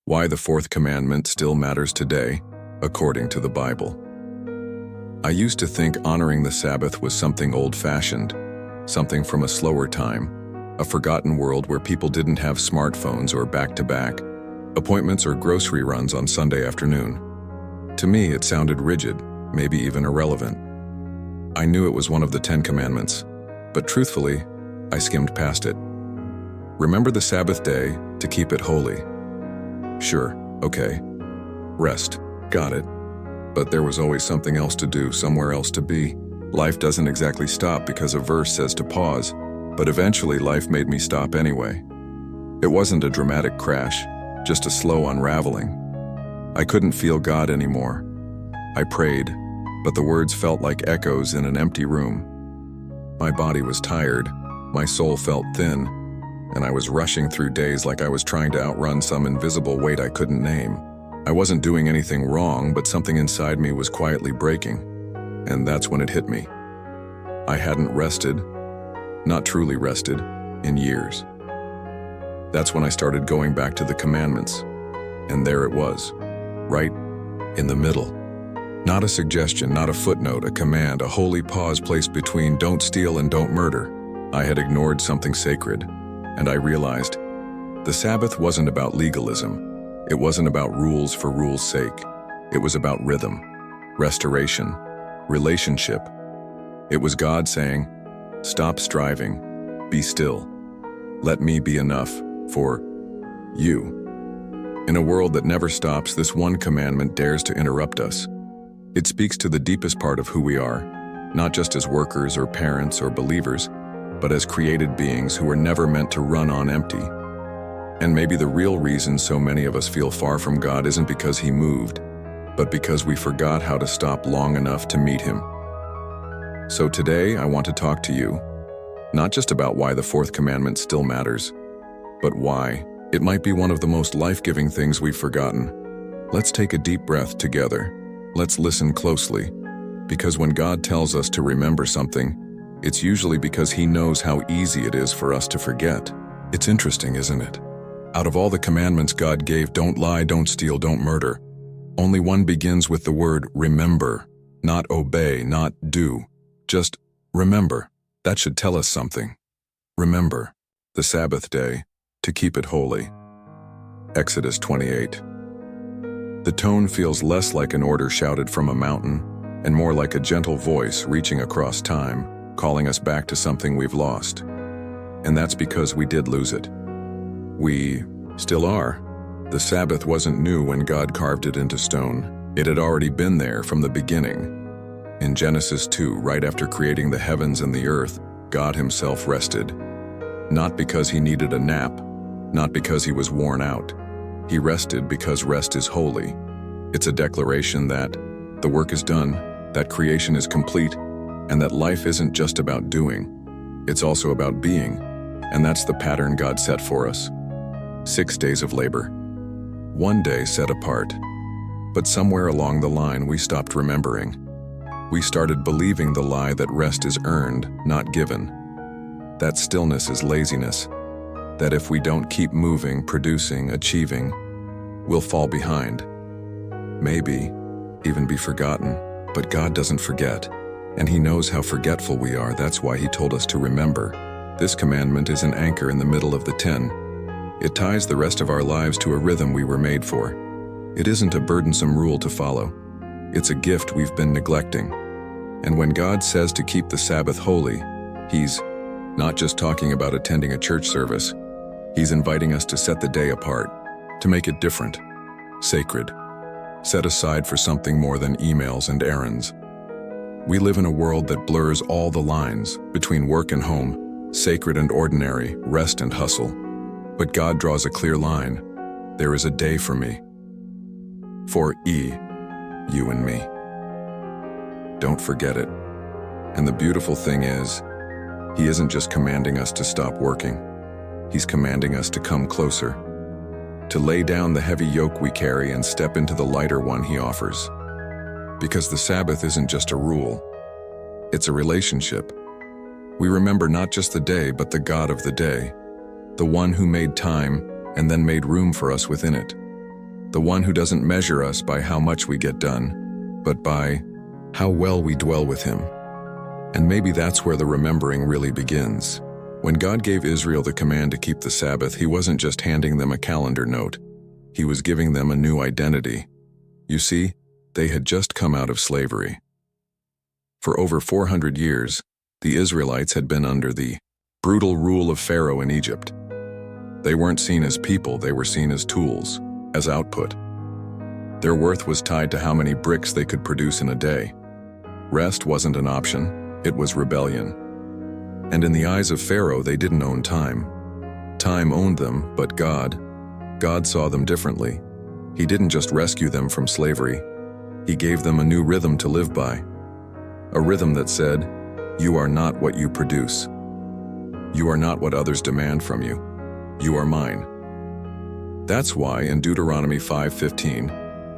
Why the Fourth Commandment still matters today, according to the Bible. I used to think honoring the Sabbath was something old-fashioned, something from a slower time, a forgotten world where people didn't have smartphones or back-to-back appointments or grocery runs on Sunday afternoon. To me, it sounded rigid, maybe even irrelevant. I knew it was one of the 10 Commandments, but truthfully, I skimmed past it. Remember the Sabbath day to keep it holy. Sure, okay. Rest, got it. But there was always something else to do, somewhere else to be. Life doesn't exactly stop because a verse says to pause, but eventually life made me stop anyway. It wasn't a dramatic crash, just a slow unraveling. I couldn't feel God anymore. I prayed, but the words felt like echoes in an empty room. My body was tired, my soul felt thin, and I was rushing through days like I was trying to outrun some invisible weight I couldn't name. I wasn't doing anything wrong, but something inside me was quietly breaking, and that's when it hit me. I hadn't rested, not truly rested, in years. That's when I started going back to the commandments, and there it was, right in the middle. Not a suggestion, not a footnote, a command, a holy pause placed between don't steal and don't murder. I had ignored something sacred, and I realized the Sabbath wasn't about legalism. It wasn't about rules for rules' sake. It was about rhythm, restoration, relationship. It was God saying, stop striving, be still. Let me be enough for you. In a world that never stops, this one commandment dares to interrupt us. It speaks to the deepest part of who we are, not just as workers or parents or believers, but as created beings who were never meant to run on empty. And maybe the real reason so many of us feel far from God isn't because He moved, but because we forgot how to stop long enough to meet Him. So today I want to talk to you, not just about why the Fourth Commandment still matters, but why it might be one of the most life-giving things we've forgotten. Let's take a deep breath together. Let's listen closely, because when God tells us to remember something, it's usually because He knows how easy it is for us to forget. It's interesting, isn't it? Out of all the commandments God gave, don't lie, don't steal, don't murder, only one begins with the word remember, not obey, not do. Just remember. That should tell us something. Remember, the Sabbath day, to keep it holy. Exodus 28. The tone feels less like an order shouted from a mountain, and more like a gentle voice reaching across time, calling us back to something we've lost. And that's because we did lose it. We still are. The Sabbath wasn't new when God carved it into stone. It had already been there from the beginning. In Genesis 2, right after creating the heavens and the earth, God Himself rested. Not because He needed a nap, not because He was worn out. He rested because rest is holy. It's a declaration that the work is done, that creation is complete, and that life isn't just about doing. It's also about being, and that's the pattern God set for us. 6 days of labor, 1 day set apart. But somewhere along the line we stopped remembering. We started believing the lie that rest is earned, not given. That stillness is laziness. That if we don't keep moving, producing, achieving, we'll fall behind. Maybe even be forgotten. But God doesn't forget, and He knows how forgetful we are. That's why He told us to remember. This commandment is an anchor in the middle of the 10. It ties the rest of our lives to a rhythm we were made for. It isn't a burdensome rule to follow. It's a gift we've been neglecting. And when God says to keep the Sabbath holy, He's not just talking about attending a church service. He's inviting us to set the day apart, to make it different, sacred, set aside for something more than emails and errands. We live in a world that blurs all the lines between work and home, sacred and ordinary, rest and hustle. But God draws a clear line. There is a day for me. For you and me. Don't forget it. And the beautiful thing is, He isn't just commanding us to stop working. He's commanding us to come closer, to lay down the heavy yoke we carry and step into the lighter one He offers. Because the Sabbath isn't just a rule, it's a relationship. We remember not just the day, but the God of the day, the one who made time and then made room for us within it. the one who doesn't measure us by how much we get done, but by how well we dwell with him. And maybe that's where the remembering really begins. When God gave Israel the command to keep the Sabbath, he wasn't just handing them a calendar note. He was giving them a new identity. You see, they had just come out of slavery. For over 400 years, the Israelites had been under the brutal rule of Pharaoh in Egypt. They weren't seen as people, they were seen as tools, as output. Their worth was tied to how many bricks they could produce in a day. Rest wasn't an option, it was rebellion. And in the eyes of Pharaoh, they didn't own time. Time owned them, but God saw them differently. He didn't just rescue them from slavery. He gave them a new rhythm to live by. A rhythm that said, "You are not what you produce. You are not what others demand from you. You are mine." That's why in Deuteronomy 5:15,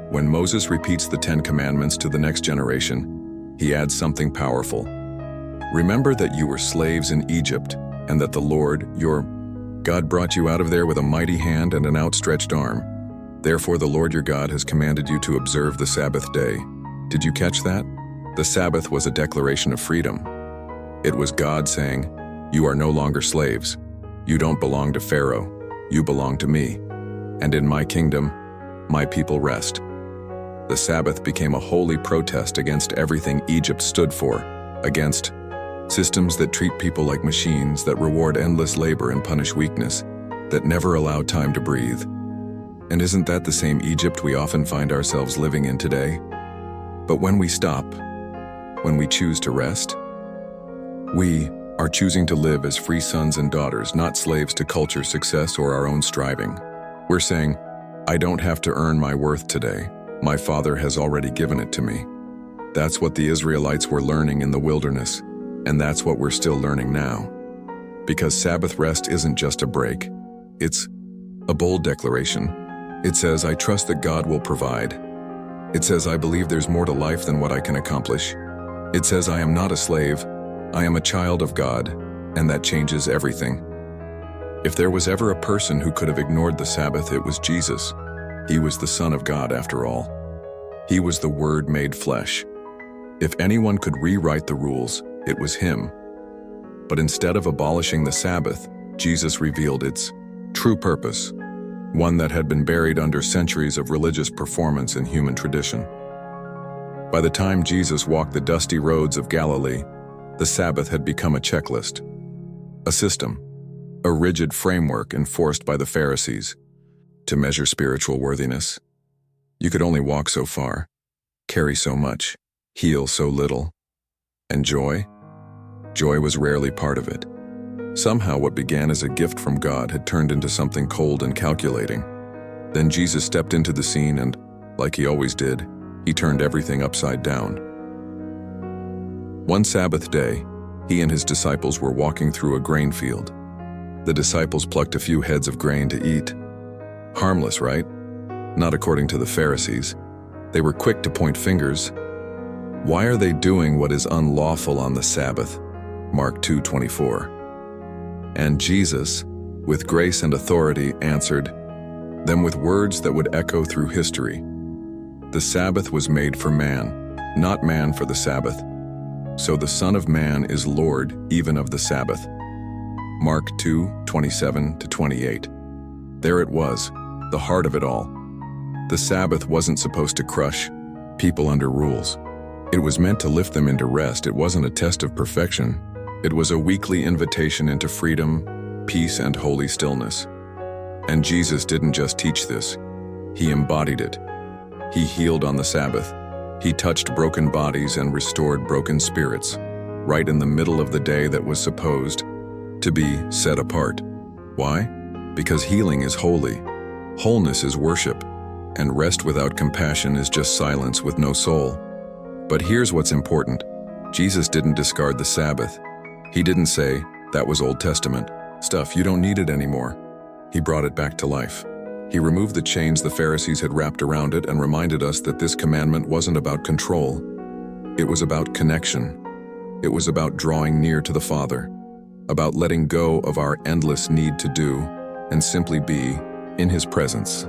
when Moses repeats the 10 Commandments to the next generation, he adds something powerful. Remember that you were slaves in Egypt, and that the Lord, your God, brought you out of there with a mighty hand and an outstretched arm. Therefore the Lord your God has commanded you to observe the Sabbath day. Did you catch that? The Sabbath was a declaration of freedom. It was God saying, "You are no longer slaves. You don't belong to Pharaoh. You belong to me. And in my kingdom, my people rest." The Sabbath became a holy protest against everything Egypt stood for, against systems that treat people like machines, that reward endless labor and punish weakness, that never allow time to breathe. And isn't that the same Egypt we often find ourselves living in today? But when we stop, when we choose to rest, we are choosing to live as free sons and daughters, not slaves to culture, success, or our own striving. We're saying, "I don't have to earn my worth today. My Father has already given it to me." That's what the Israelites were learning in the wilderness, and that's what we're still learning now. Because Sabbath rest isn't just a break. It's a bold declaration. It says, "I trust that God will provide." It says, "I believe there's more to life than what I can accomplish." It says, "I am not a slave. I am a child of God," and that changes everything. If there was ever a person who could have ignored the Sabbath, it was Jesus. He was the Son of God after all. He was the Word made flesh. If anyone could rewrite the rules, it was him. But instead of abolishing the Sabbath, Jesus revealed its true purpose, one that had been buried under centuries of religious performance and human tradition. By the time Jesus walked the dusty roads of Galilee, the Sabbath had become a checklist, a system, a rigid framework enforced by the Pharisees to measure spiritual worthiness. You could only walk so far, carry so much, heal so little. And joy? Joy was rarely part of it. Somehow what began as a gift from God had turned into something cold and calculating. Then Jesus stepped into the scene and, like he always did, he turned everything upside down. One Sabbath day, he and his disciples were walking through a grain field. The disciples plucked a few heads of grain to eat. Harmless, right? Not according to the Pharisees. They were quick to point fingers. Why are they doing what is unlawful on the Sabbath? Mark 2:24. And Jesus, with grace and authority, answered them with words that would echo through history. The Sabbath was made for man, not man for the Sabbath. So the Son of Man is Lord even of the Sabbath. Mark 2:27-28. There it was, the heart of it all. The Sabbath wasn't supposed to crush people under rules. It was meant to lift them into rest. It wasn't a test of perfection. It was a weekly invitation into freedom, peace, and holy stillness. And Jesus didn't just teach this. He embodied it. He healed on the Sabbath. He touched broken bodies and restored broken spirits, right in the middle of the day that was supposed to be set apart. Why? Because healing is holy. Wholeness is worship. And rest without compassion is just silence with no soul. But here's what's important. Jesus didn't discard the Sabbath. He didn't say, "That was Old Testament stuff, you don't need it anymore." He brought it back to life. He removed the chains the Pharisees had wrapped around it and reminded us that this commandment wasn't about control. It was about connection. It was about drawing near to the Father, about letting go of our endless need to do and simply be in His presence.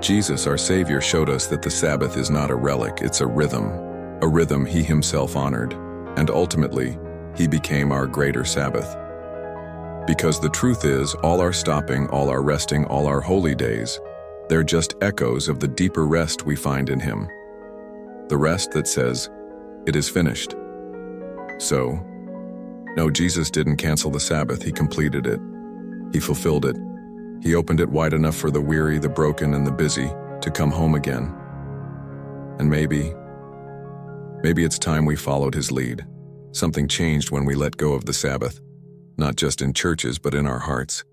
Jesus, our Savior, showed us that the Sabbath is not a relic, it's a rhythm He Himself honored, and ultimately, He became our greater Sabbath. Because the truth is, all our stopping, all our resting, all our holy days, they're just echoes of the deeper rest we find in Him. The rest that says, "It is finished." So, no, Jesus didn't cancel the Sabbath, He completed it. He fulfilled it. He opened it wide enough for the weary, the broken, and the busy to come home again. And maybe it's time we followed His lead. Something changed when we let go of the Sabbath, not just in churches, but in our hearts.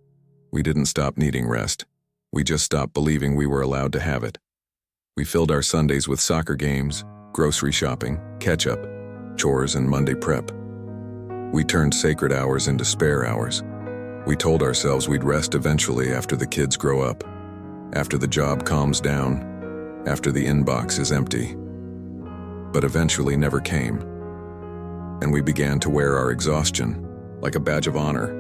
We didn't stop needing rest. We just stopped believing we were allowed to have it. We filled our Sundays with soccer games, grocery shopping, catch-up, chores, and Monday prep. We turned sacred hours into spare hours. We told ourselves we'd rest eventually after the kids grow up, after the job calms down, after the inbox is empty. But eventually never came. And we began to wear our exhaustion like a badge of honor.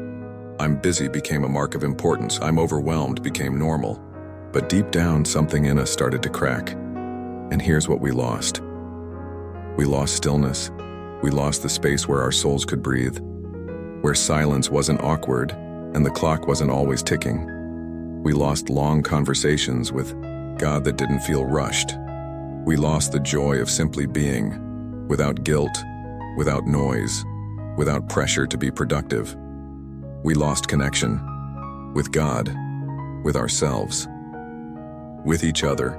I'm busy became a mark of importance. I'm overwhelmed became normal. But deep down, something in us started to crack. And here's what we lost. We lost stillness. We lost the space where our souls could breathe, where silence wasn't awkward and the clock wasn't always ticking. We lost long conversations with God that didn't feel rushed. We lost the joy of simply being, without guilt, without noise, without pressure to be productive. We lost connection with God, with ourselves, with each other.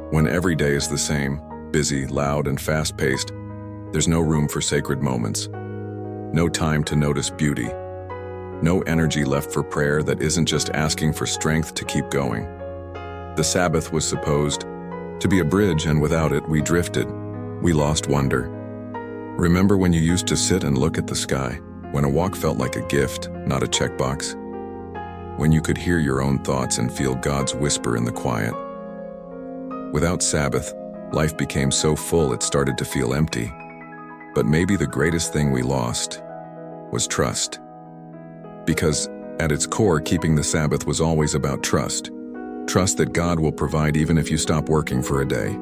When every day is the same, busy, loud, and fast-paced, there's no room for sacred moments, no time to notice beauty, no energy left for prayer that isn't just asking for strength to keep going. The Sabbath was supposed to be a bridge, and without it, we drifted. We lost wonder. Remember when you used to sit and look at the sky, when a walk felt like a gift, not a checkbox? When you could hear your own thoughts and feel God's whisper in the quiet? Without Sabbath, life became so full it started to feel empty. But maybe the greatest thing we lost was trust. Because at its core, keeping the Sabbath was always about trust. Trust that God will provide even if you stop working for a day.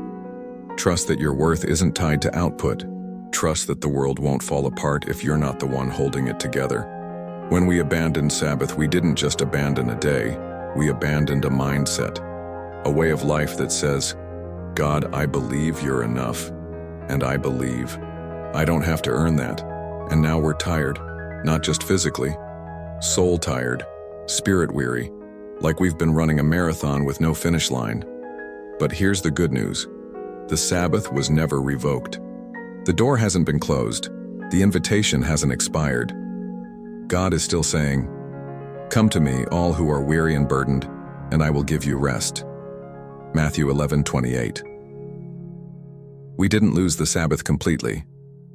Trust that your worth isn't tied to output. Trust that the world won't fall apart if you're not the one holding it together. When we abandoned Sabbath, we didn't just abandon a day, we abandoned a mindset, a way of life that says, God, I believe you're enough, and I believe I don't have to earn that. And now we're tired, not just physically, soul tired, spirit weary, like we've been running a marathon with no finish line. But here's the good news. The Sabbath was never revoked. The door hasn't been closed. The invitation hasn't expired. God is still saying, "Come to me, all who are weary and burdened, and I will give you rest." Matthew 11:28. We didn't lose the Sabbath completely.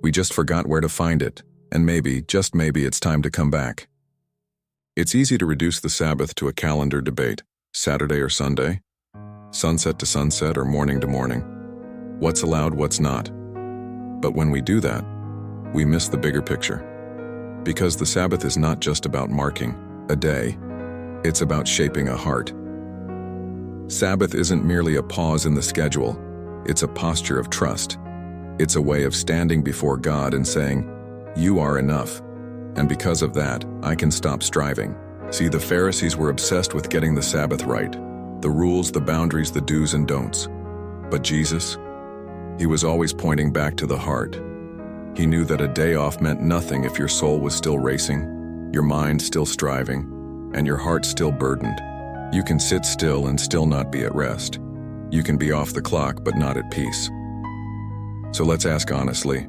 We just forgot where to find it, and maybe, just maybe, it's time to come back. It's easy to reduce the Sabbath to a calendar debate, Saturday or Sunday, sunset to sunset or morning to morning. What's allowed, what's not. But when we do that, we miss the bigger picture. Because the Sabbath is not just about marking a day, it's about shaping a heart. Sabbath isn't merely a pause in the schedule, it's a posture of trust. It's a way of standing before God and saying, "You are enough, and because of that, I can stop striving." See, the Pharisees were obsessed with getting the Sabbath right, the rules, the boundaries, the do's and don'ts. But Jesus, He was always pointing back to the heart. He knew that a day off meant nothing if your soul was still racing, your mind still striving, and your heart still burdened. You can sit still and still not be at rest. You can be off the clock but not at peace. So let's ask honestly,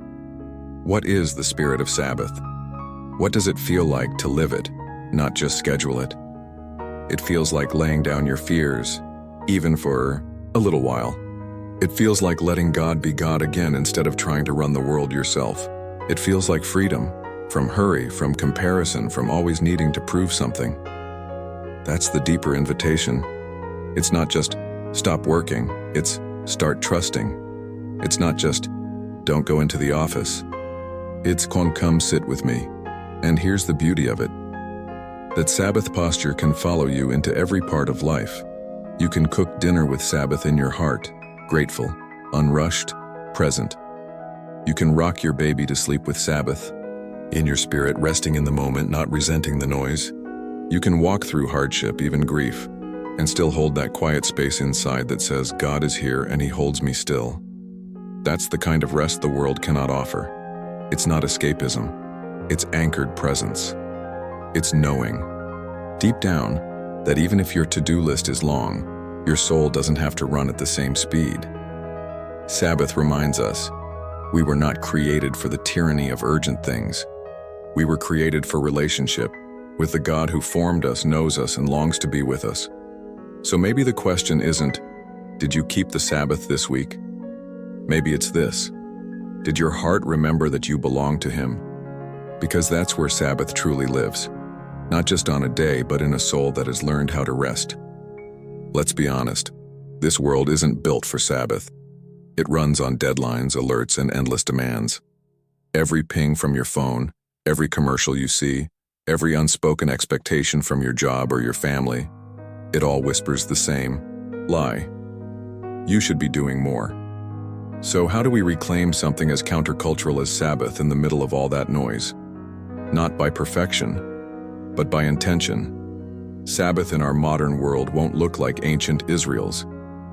what is the spirit of Sabbath? What does it feel like to live it, not just schedule it? It feels like laying down your fears, even for a little while. It feels like letting God be God again instead of trying to run the world yourself. It feels like freedom, from hurry, from comparison, from always needing to prove something. That's the deeper invitation. It's not just stop working, it's start trusting. It's not just don't go into the office. It's come sit with me. And here's the beauty of it, that Sabbath posture can follow you into every part of life. You can cook dinner with Sabbath in your heart, grateful, unrushed, present. You can rock your baby to sleep with Sabbath, in your spirit, resting in the moment, not resenting the noise. You can walk through hardship, even grief, and still hold that quiet space inside that says, God is here and He holds me still. That's the kind of rest the world cannot offer. It's not escapism. It's anchored presence. It's knowing, deep down, that even if your to-do list is long, your soul doesn't have to run at the same speed. Sabbath reminds us, we were not created for the tyranny of urgent things. We were created for relationship with the God who formed us, knows us, and longs to be with us. So maybe the question isn't, did you keep the Sabbath this week? Maybe it's this: did your heart remember that you belong to Him? Because that's where Sabbath truly lives. Not just on a day, but in a soul that has learned how to rest. Let's be honest, this world isn't built for Sabbath. It runs on deadlines, alerts, and endless demands. Every ping from your phone, every commercial you see, every unspoken expectation from your job or your family, it all whispers the same lie. You should be doing more. So how do we reclaim something as countercultural as Sabbath in the middle of all that noise? Not by perfection, but by intention. Sabbath in our modern world won't look like ancient Israel's.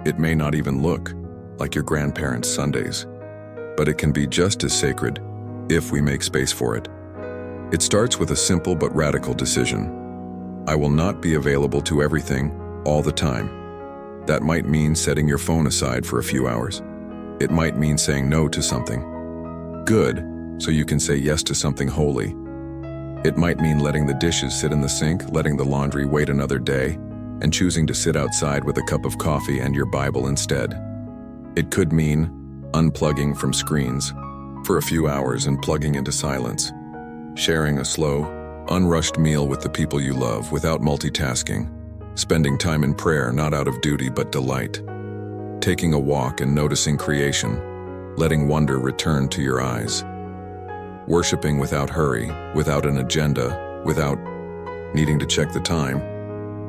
It may not even look like your grandparents' Sundays. But it can be just as sacred if we make space for it. It starts with a simple but radical decision. I will not be available to everything all the time. That might mean setting your phone aside for a few hours. It might mean saying no to something good so you can say yes to something holy. It might mean letting the dishes sit in the sink, letting the laundry wait another day, and choosing to sit outside with a cup of coffee and your Bible instead. It could mean unplugging from screens for a few hours and plugging into silence, sharing a slow, unrushed meal with the people you love without multitasking, spending time in prayer not out of duty but delight, taking a walk and noticing creation, letting wonder return to your eyes, worshiping without hurry, without an agenda, without needing to check the time.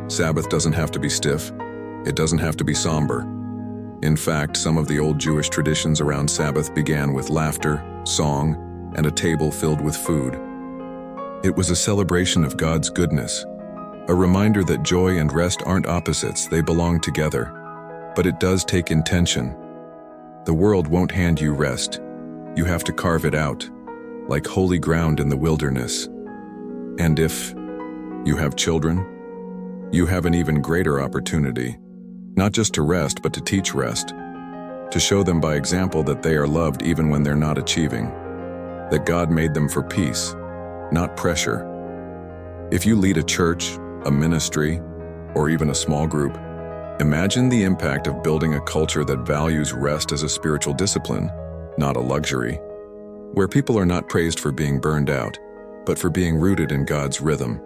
Sabbath doesn't have to be stiff. It doesn't have to be somber. In fact, some of the old Jewish traditions around Sabbath began with laughter, song, and a table filled with food. It was a celebration of God's goodness, a reminder that joy and rest aren't opposites, they belong together. But it does take intention. The world won't hand you rest. You have to carve it out, like holy ground in the wilderness. And if you have children, you have an even greater opportunity, not just to rest, but to teach rest, to show them by example that they are loved even when they're not achieving, that God made them for peace, not pressure. If you lead a church, a ministry, or even a small group, imagine the impact of building a culture that values rest as a spiritual discipline, not a luxury, where people are not praised for being burned out, but for being rooted in God's rhythm.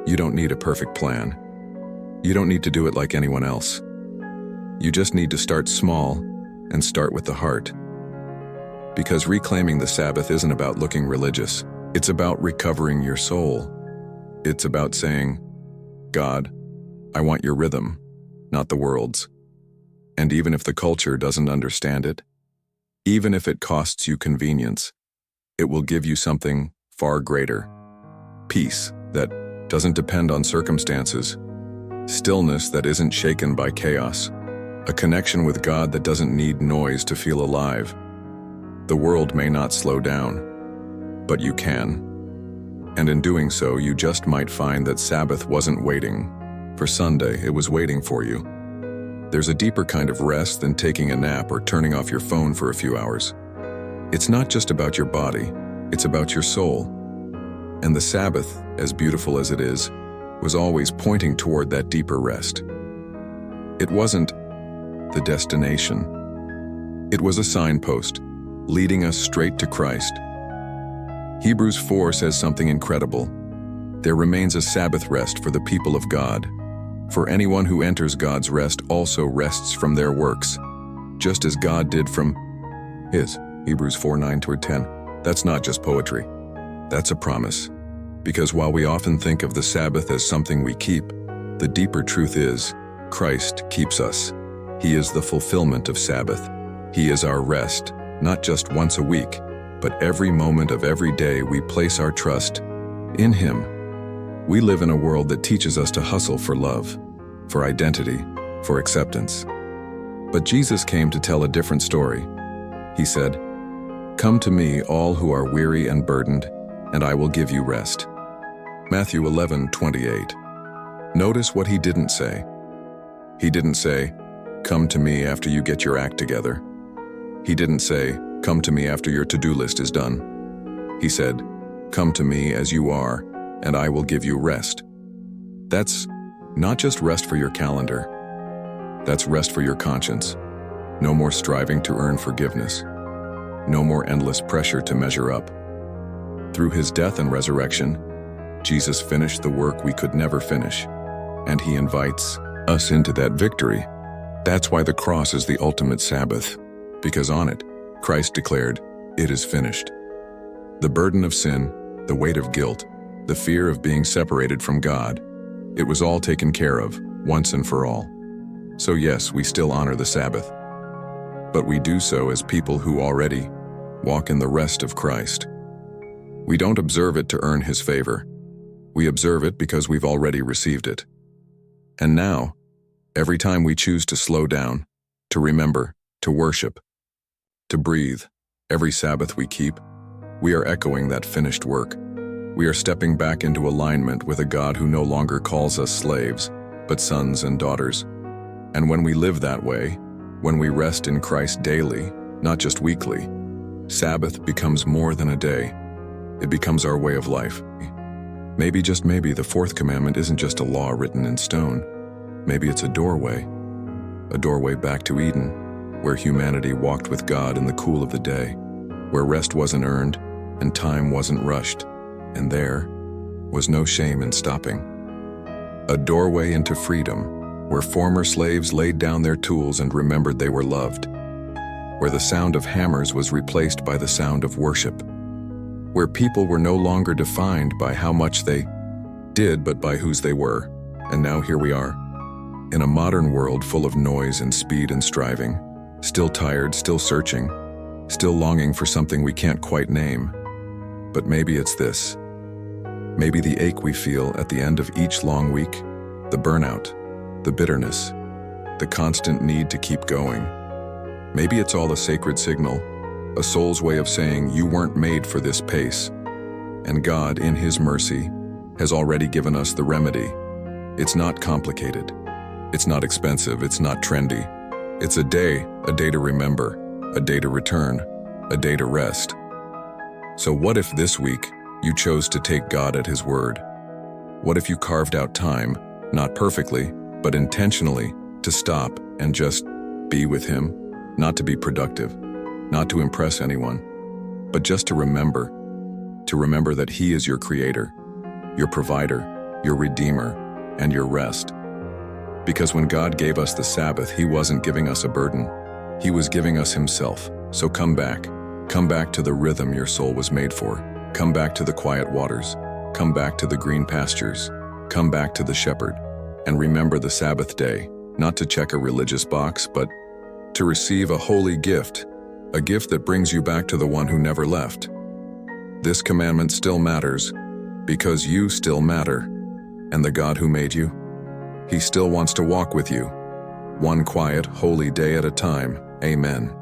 You don't need a perfect plan. You don't need to do it like anyone else. You just need to start small and start with the heart. Because reclaiming the Sabbath isn't about looking religious. It's about recovering your soul. It's about saying, God, I want your rhythm, not the world's. And even if the culture doesn't understand it, even if it costs you convenience, it will give you something far greater. Peace that doesn't depend on circumstances, stillness that isn't shaken by chaos, a connection with God that doesn't need noise to feel alive. The world may not slow down, but you can. And in doing so, you just might find that Sabbath wasn't waiting for Sunday, it was waiting for you. There's a deeper kind of rest than taking a nap or turning off your phone for a few hours. It's not just about your body, it's about your soul. And the Sabbath, as beautiful as it is, was always pointing toward that deeper rest. It wasn't the destination. It was a signpost, leading us straight to Christ. Hebrews 4 says something incredible. There remains a Sabbath rest for the people of God. For anyone who enters God's rest also rests from their works, just as God did from His. Hebrews 4:9-10. That's not just poetry. That's a promise. Because while we often think of the Sabbath as something we keep, the deeper truth is, Christ keeps us. He is the fulfillment of Sabbath. He is our rest, not just once a week, but every moment of every day we place our trust in Him. We live in a world that teaches us to hustle for love, for identity, for acceptance. But Jesus came to tell a different story. He said, "Come to me, all who are weary and burdened, and I will give you rest." Matthew 11:28. Notice what He didn't say. He didn't say, "Come to me after you get your act together." He didn't say, "Come to me after your to-do list is done." He said, "Come to me as you are, and I will give you rest." That's not just rest for your calendar. That's rest for your conscience. No more striving to earn forgiveness. No more endless pressure to measure up. Through His death and resurrection, Jesus finished the work we could never finish, and He invites us into that victory. That's why the cross is the ultimate Sabbath, because on it, Christ declared, "It is finished." The burden of sin, the weight of guilt, the fear of being separated from God, it was all taken care of, once and for all. So yes, we still honor the Sabbath, but we do so as people who already walk in the rest of Christ. We don't observe it to earn His favor. We observe it because we've already received it. And now, every time we choose to slow down, to remember, to worship, to breathe, every Sabbath we keep, we are echoing that finished work. We are stepping back into alignment with a God who no longer calls us slaves, but sons and daughters. And when we live that way, when we rest in Christ daily, not just weekly, Sabbath becomes more than a day. It becomes our way of life. Maybe, just maybe, the Fourth Commandment isn't just a law written in stone. Maybe it's a doorway back to Eden, where humanity walked with God in the cool of the day, where rest wasn't earned and time wasn't rushed, and there was no shame in stopping. A doorway into freedom, where former slaves laid down their tools and remembered they were loved, where the sound of hammers was replaced by the sound of worship, where people were no longer defined by how much they did but by whose they were. And now here we are, in a modern world full of noise and speed and striving, still tired, still searching, still longing for something we can't quite name. But maybe it's this. Maybe the ache we feel at the end of each long week, the burnout, the bitterness, the constant need to keep going. Maybe it's all a sacred signal, a soul's way of saying you weren't made for this pace. And God, in His mercy, has already given us the remedy. It's not complicated. It's not expensive. It's not trendy. It's a day to remember, a day to return, a day to rest. So what if this week you chose to take God at His word? What if you carved out time, not perfectly, but intentionally, to stop and just be with Him? Not to be productive, not to impress anyone, but just to remember that He is your Creator, your provider, your Redeemer, and your rest. Because when God gave us the Sabbath, He wasn't giving us a burden. He was giving us Himself. So come back to the rhythm your soul was made for. Come back to the quiet waters. Come back to the green pastures. Come back to the shepherd. And remember the Sabbath day, not to check a religious box, but to receive a holy gift, a gift that brings you back to the one who never left. This commandment still matters because you still matter, and the God who made you, He still wants to walk with you, one quiet, holy day at a time. Amen.